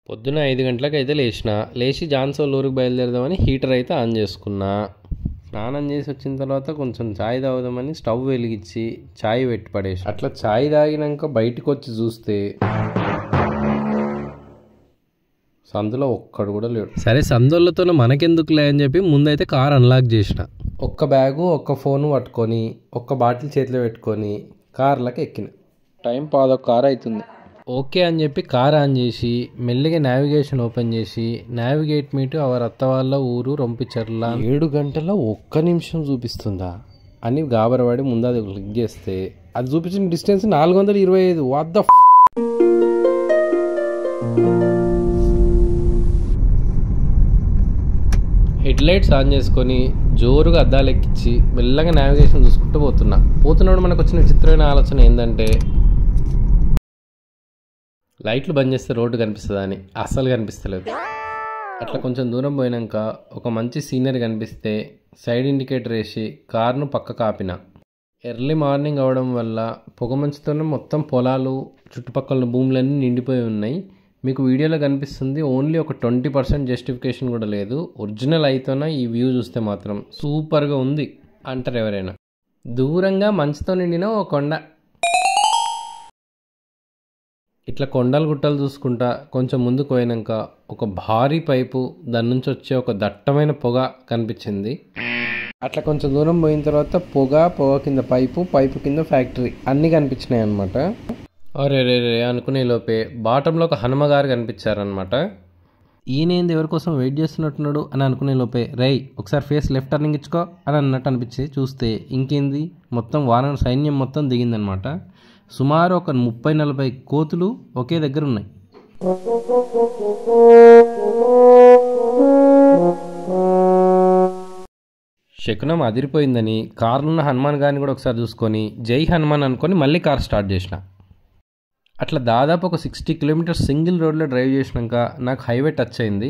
పొద్దున 5 గంటలకు అయితే లేచి జాన్సోల్ ఊరికి బయలుదేరదామని హీటర్ అయితే ఆన్ చేసుకున్నా. స్నానం చేసి వచ్చిన తర్వాత కొంచెం ఛాయ్ తాగుదామని స్టవ్ వెలిగించి ఛాయ్ పెట్టి పడేసి అట్లా ఛాయ్ తాగినాక బయటకు వచ్చి చూస్తే సందులో ఒక్కడు కూడా లేడు. సరే సందులతో మనకెందుకులే అని చెప్పి ముందైతే కార్ అన్లాక్ చేసిన. ఒక్క బ్యాగు ఒక్క ఫోను పట్టుకొని ఒక్క బాటిల్ చేతిలో పెట్టుకొని కార్లకు ఎక్కిన. టైం 11 అవుతుంది. ఓకే అని చెప్పి కార్ ఆన్ చేసి మెల్లిగా నావిగేషన్ ఓపెన్ చేసి నావిగేట్ మీ టు అవర్ అత్త వాళ్ళ ఊరు రొంపిచెర్ల 7 గంటల 1 నిమిషం చూపిస్తుందా అని గాబరపడి ముందు అది క్లిక్ చేస్తే అది చూపించిన distance 425. What the head lights on చేసుకొని జోరుగా అద్దాలు ఎక్కించి మెల్లగా నావిగేషన్ చూసుకుంటూ పోతున్నాడు. మనకు వచ్చిన విచిత్రమైన ఆలోచన ఏంటంటే లైట్లు బంద్ చేస్తే రోడ్డు కనిపిస్తుందా అని. అస్సలు కనిపిస్తలేదు. అట్లా కొంచెం దూరం పోయినాక ఒక మంచి సీనరీ కనిపిస్తే సైడ్ ఇండికేటర్ వేసి కార్ను పక్కకు ఆపిన. ఎర్లీ మార్నింగ్ అవడం వల్ల పొగమంచుతోనే మొత్తం పొలాలు చుట్టుపక్కల భూములన్నీ నిండిపోయి ఉన్నాయి. మీకు వీడియోలో కనిపిస్తుంది. ఓన్లీ ఒక 20% జస్టిఫికేషన్ కూడా లేదు. ఒరిజినల్ అయితేనే ఈ వ్యూ చూస్తే మాత్రం సూపర్గా ఉంది అంటారు ఎవరైనా. దూరంగా మంచుతో నిండిన ఓ కొండ. ఇట్లా కొండలు గుట్టలు చూసుకుంటా కొంచెం ముందుకు పోయినాక ఒక భారీ పైపు, దాని నుంచి వచ్చే ఒక దట్టమైన పొగ కనిపించింది. అట్లా కొంచెం దూరం పోయిన తర్వాత పొగ కింద పైపు కింద ఫ్యాక్టరీ అన్నీ కనిపించినాయి అనమాట. అరే అనుకునే లోపే బాటంలో ఒక హనుమగారు కనిపించారనమాట. ఈయనేంది ఎవరి కోసం వెయిట్ చేస్తున్నట్టున్నాడు అని అనుకునే లోపే ఒకసారి ఫేస్ లెఫ్ట్ టర్నింగ్ ఇచ్చుకో అని అన్నట్టు అనిపించి చూస్తే ఇంకేంది మొత్తం వానర సైన్యం మొత్తం దిగిందనమాట. సుమారు ఒక 30-40 కోతులు ఒకే దగ్గర ఉన్నాయి. శకునం అదిరిపోయిందని కారున్న హనుమాన్ గారిని కూడా ఒకసారి చూసుకొని జై హనుమాన్ అనుకొని మళ్ళీ కార్ స్టార్ట్ చేసిన. అట్లా దాదాపు ఒక 60 కిలోమీటర్స్ సింగిల్ రోడ్లో డ్రైవ్ చేసినాక నాకు హైవే టచ్ అయింది.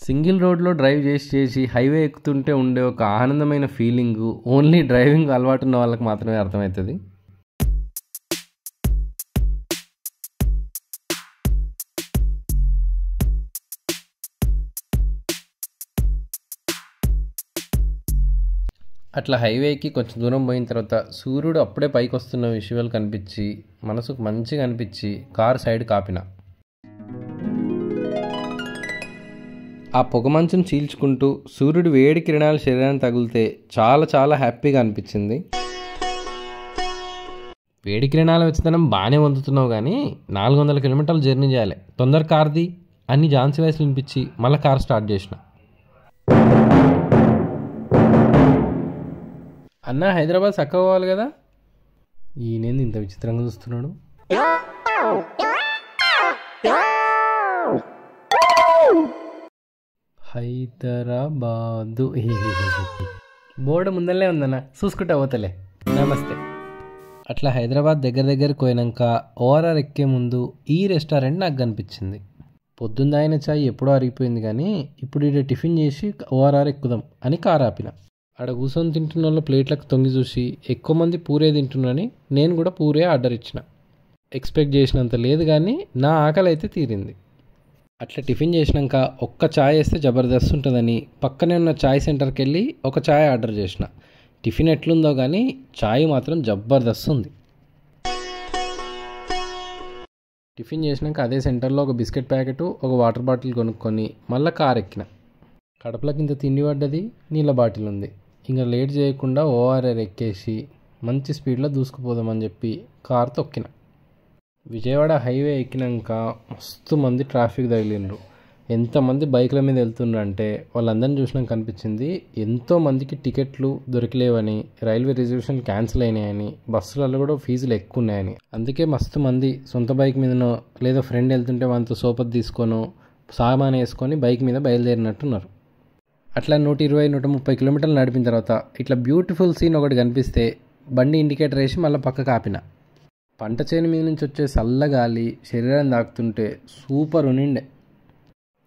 సింగిల్ రోడ్లో డ్రైవ్ చేసి హైవే ఎక్కుతుంటే ఉండే ఒక ఆనందమైన ఫీలింగు ఓన్లీ డ్రైవింగ్ అలవాటు ఉన్న వాళ్ళకి మాత్రమే అర్థమవుతుంది. అట్లా హైవేకి కొంచెం దూరం పోయిన తర్వాత సూర్యుడు అప్పుడే పైకి వస్తున్న విజువల్ కనిపించి మనసుకు మంచిగా అనిపించి కారు సైడ్ కాపిన. ఆ పొగమంచును చీల్చుకుంటూ సూర్యుడు వేడి కిరణాలు శరీరాన్ని తగిలితే చాలా చాలా హ్యాపీగా అనిపించింది. వేడి కిరణాల వెచ్చదనం బాగానే పొందుతున్నావు కానీ 400 కిలోమీటర్లు జర్నీ చేయాలి, తొందర కార్ది అన్ని ఝాన్సీ వాయిస్లు వినిపించి మళ్ళీ కార్ స్టార్ట్ చేసిన. అన్న హైదరాబాద్ చక్కగా పోవాలి కదా. ఈయనేంది ఇంత విచిత్రంగా చూస్తున్నాడు. హైదరాబాదు బోర్డు ముందరనే ఉందన్న, చూసుకుంటా పోతలే. నమస్తే. అట్లా హైదరాబాద్ దగ్గరికి పోయినాక ఓఆర్ఆర్ ఎక్కే ముందు ఈ రెస్టారెంట్ నాకు కనిపించింది. పొద్దున్న ఆయన చాయ్ ఎప్పుడో అరిగిపోయింది కానీ ఇప్పుడు ఇక్కడ టిఫిన్ చేసి ఓఆర్ఆర్ ఎక్కుదాం అని కారు ఆపిన. ఆడ కూర్చొని తింటున్న వాళ్ళ ప్లేట్లకు తొంగి చూసి ఎక్కువ మంది పూరే తింటున్నారని నేను కూడా పూరే ఆర్డర్ ఇచ్చిన. ఎక్స్పెక్ట్ చేసినంత లేదు కానీ నా ఆకలి అయితే తీరింది. అట్లా టిఫిన్ చేసినాక ఒక్క ఛాయ్ వేస్తే జబర్దస్త్ ఉంటుందని పక్కనే ఉన్న ఛాయ్ సెంటర్కి వెళ్ళి ఒక ఛాయ్ ఆర్డర్ చేసిన. టిఫిన్ ఎట్లుందో కానీ ఛాయ్ మాత్రం జబర్దస్త్ ఉంది. టిఫిన్ చేసినాక అదే సెంటర్లో ఒక బిస్కెట్ ప్యాకెట్ ఒక వాటర్ బాటిల్ కొనుక్కొని మళ్ళీ కార్ ఎక్కిన. కడపలోకి ఇంత తిండి పడ్డది, నీళ్ళ బాటిల్ ఉంది. ఇంకా లేట్ చేయకుండా ఓఆర్ఆర్ ఎక్కేసి మంచి స్పీడ్లో దూసుకుపోదామని చెప్పి కార్ తొక్కిన. విజయవాడ హైవే ఎక్కినాక మస్తు మంది ట్రాఫిక్ తగిలిండ్రు. ఎంతమంది బైకుల మీద వెళ్తుండ్రు అంటే వాళ్ళందరినీ చూసినాక కనిపించింది ఎంతోమందికి టికెట్లు దొరికలేవని, రైల్వే రిజర్వేషన్ క్యాన్సిల్ అయినాయని, బస్సులలో కూడా ఫీజులు ఎక్కువ ఉన్నాయని. అందుకే మస్తు మంది సొంత బైక్ మీదనో లేదా ఫ్రెండ్ వెళ్తుంటే వాళ్ళతో సోపత్ తీసుకొనో సామాన్ వేసుకొని బైక్ మీద బయలుదేరినట్టున్నారు. అట్లా 120-130 కిలోమీటర్లు నడిపిన తర్వాత ఇట్లా బ్యూటిఫుల్ సీన్ ఒకటి కనిపిస్తే బండి ఇండికేటర్ వేసి మళ్ళీ పక్కకు ఆపిన. పంట చేను మీద నుంచి వచ్చే చల్లగాలి శరీరాన్ని తాకుతుంటే సూపర్ ఉనిండే.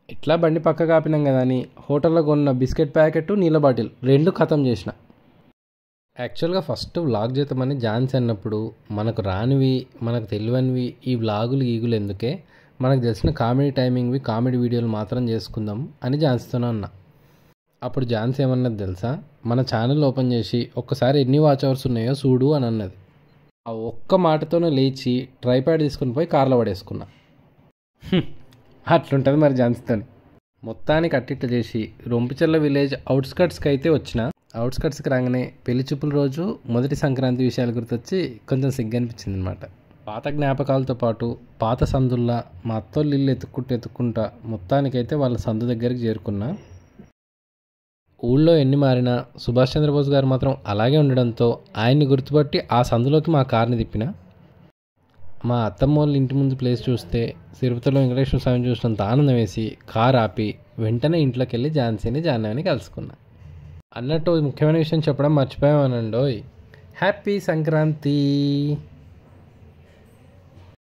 ఇట్లా బండి పక్కకు ఆపినాం కదా అని హోటల్లో కొన్న బిస్కెట్ ప్యాకెట్ నీళ్ళ బాటిల్ 2 ఖతం చేసిన. యాక్చువల్గా ఫస్ట్ వ్లాగ్ చేద్దామని ఝాన్సీ అన్నప్పుడు మనకు రానివి మనకు తెలియనివి ఈ వ్లాగులు ఎందుకే మనకు తెలిసిన కామెడీ టైమింగ్వి కామెడీ వీడియోలు మాత్రం చేసుకుందాం అని ఝాన్సీతోనే అన్నా. అప్పుడు ఝాన్సీ ఏమన్నది తెలుసా, మన ఛానల్ ఓపెన్ చేసి ఒక్కసారి ఎన్ని వాచ్ అవర్స్ ఉన్నాయో చూడు అని అన్నది. ఆ ఒక్క మాటతోనే లేచి ట్రైప్యాడ్ తీసుకుని పోయి కార్లో పడేసుకున్నా. అట్లుంటుంది మరి ఝాన్సీతోని. మొత్తానికి అట్టిట్ట చేసి రొంపిచెర్ల విలేజ్ అవుట్స్కట్స్కి అయితే వచ్చిన. అవుట్స్కట్స్కి రాగానే పెళ్లి చూపుల రోజు మొదటి సంక్రాంతి విషయాలు గుర్తొచ్చి కొంచెం సిగ్గు అనిపించింది అనమాట. పాత జ్ఞాపకాలతో పాటు పాత సందుల్లా మా అత్తోళ్ళు ఇల్లు ఎత్తుక్కుంటా మొత్తానికైతే వాళ్ళ సందు దగ్గరికి చేరుకున్నా. ఊళ్ళో ఎన్ని మారినా సుభాష్ చంద్రబోస్ గారు మాత్రం అలాగే ఉండడంతో ఆయన్ని గుర్తుపట్టి ఆ సందులోకి మా కార్ని తిప్పిన. మా అత్తమ్మ వాళ్ళ ఇంటి ముందు ప్లేస్ చూస్తే తిరుపతిలో వెంకటేశ్వర స్వామిని చూసినంత ఆనందం వేసి కారు ఆపి వెంటనే ఇంట్లోకి వెళ్ళి ఝాన్సీని జాహ్నవిని కలుసుకున్నా. అన్నట్టు ముఖ్యమైన విషయం చెప్పడం మర్చిపోయామనండోయ్. హ్యాపీ సంక్రాంతి.